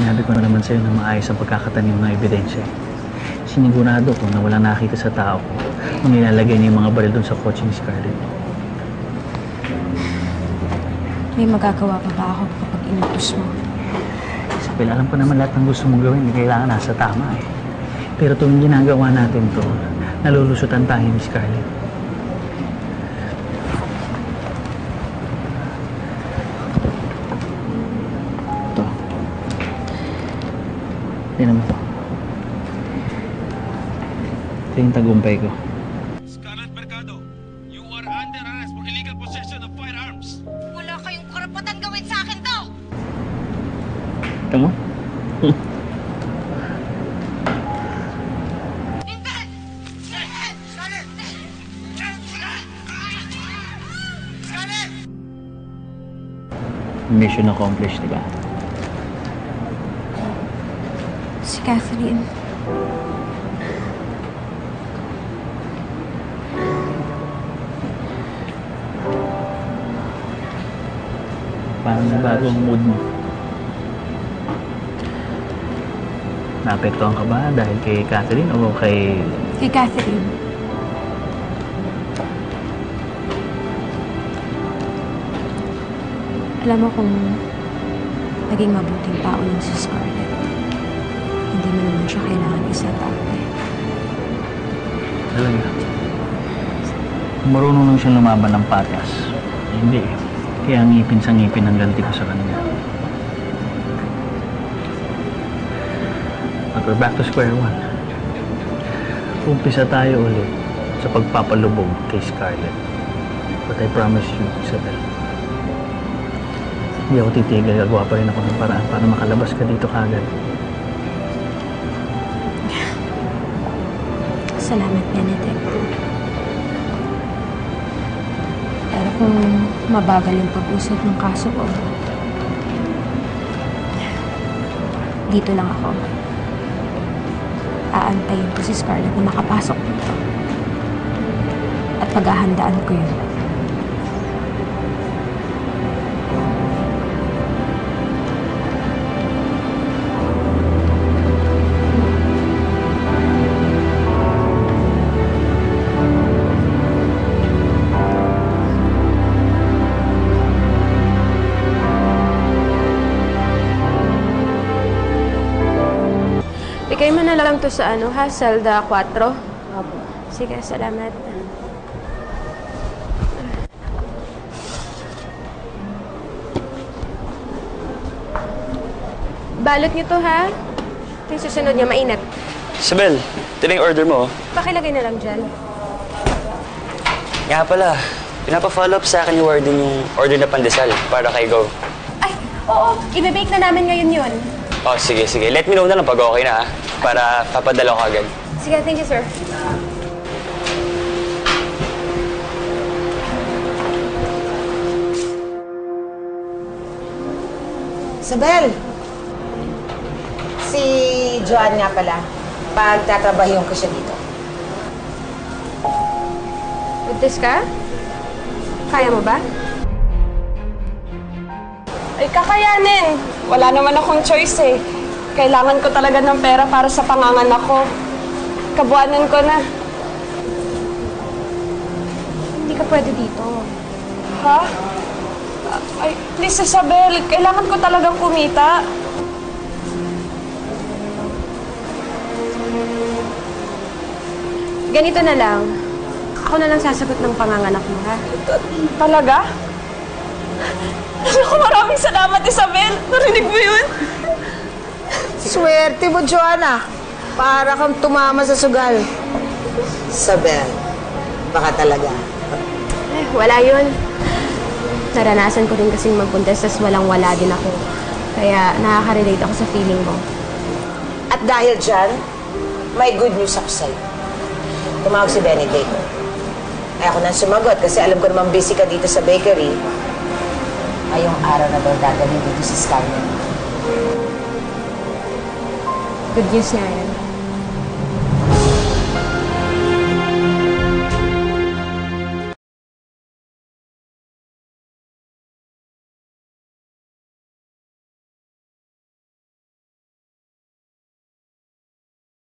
Sinabi ko na naman sa'yo na maayos ang pagkakatanim ng ebidensya. Sinigurado ko na walang nakita sa tao ko nung nilalagay niya yung mga baril doon sa kotse ni Scarlett. May magagawa pa ba ako kapag inutos mo? Isabel, alam ko naman lahat ng gusto mong gawin, hindi kailangan nasa tama eh. Pero tuwing ginagawa natin to, nalulusutan tayo ni Scarlett. Ito. Tignan mo ito. Ito yung tagumpay ko. Scarlett Mercado, you are under arrest for illegal possession of firearms. Wala kayong karapatan gawin sa akin to! Ito mo? Hindi! Scarlett! Scarlett! Mission accomplished, di ba? Si Catherine. Parang nagbago ang mood mo. Naapektuhan ka ba dahil kay Catherine o kay... Kay Catherine. Alam mo kung naging mabuting tao lang si Scarlett. Hindi mo naman siya kailangan isatake. Talaga. Marunong lang siyang lumaban ng patas. Hindi eh. Kaya ngipin sa ngipin ang ganti ko sa kanya. But we're back to square one. Umpisa tayo ulit sa pagpapalubog kay Scarlett. But I promise you, Isabel, hindi ako titigil. Gagawa pa rin ako ng paraan para makalabas ka dito kagad. Salamat, Benedict. Pero kung mabagal yung pag-usad ng kaso ko, dito lang ako. Aantayin ko si Scarlett na makapasok dito. At paghahandaan ko yun. Bigay mo na lang to sa ano ha, Zelda 4. Opo. Sige, salamat. Balot niyo to ha. Ito yung susunod niya, mainit. Isabel, ito na yung order mo. Pakilagay na lang dyan. Nga pala, pinapa-follow up sa akin yung warden yung order na pandesal para kay Go. Ay, oo. Ibe-bake na namin ngayon yun. Oh, sige, sige. Let me know na lang pag okay na, ha? Para papadala ko agad. Sige, thank you, sir. Isabel! Si Joanne nga pala. Pagtatrabahiyon ko siya dito. Buntis ka? Kaya mo ba? Ay, kakayanin. Wala naman akong choice eh. Kailangan ko talaga ng pera para sa panganganak ko. Kabuanan ko na. Hindi ka pwede dito. Ha? Ay, please, Isabel. Kailangan ko talagang kumita. Ganito na lang. Ako na lang sasagot ng panganganak mo, ha? Talaga? Naku, maraming salamat, Isabel. Narinig mo yun? Swerte mo, Joanna. Para kang tumama sa sugal. Isabel, baka talaga. Eh, wala yun. Naranasan ko rin kasing magbuntis, tas walang-wala din ako. Kaya nakaka-relate ako sa feeling mo. At dahil dyan, may good news ako sa'yo. Tumawag si Benedict. Ay ako nang sumagot kasi alam ko naman busy ka dito sa bakery. Ngayong araw na daw dadalhin dito si Scarlett. Good news nga yan.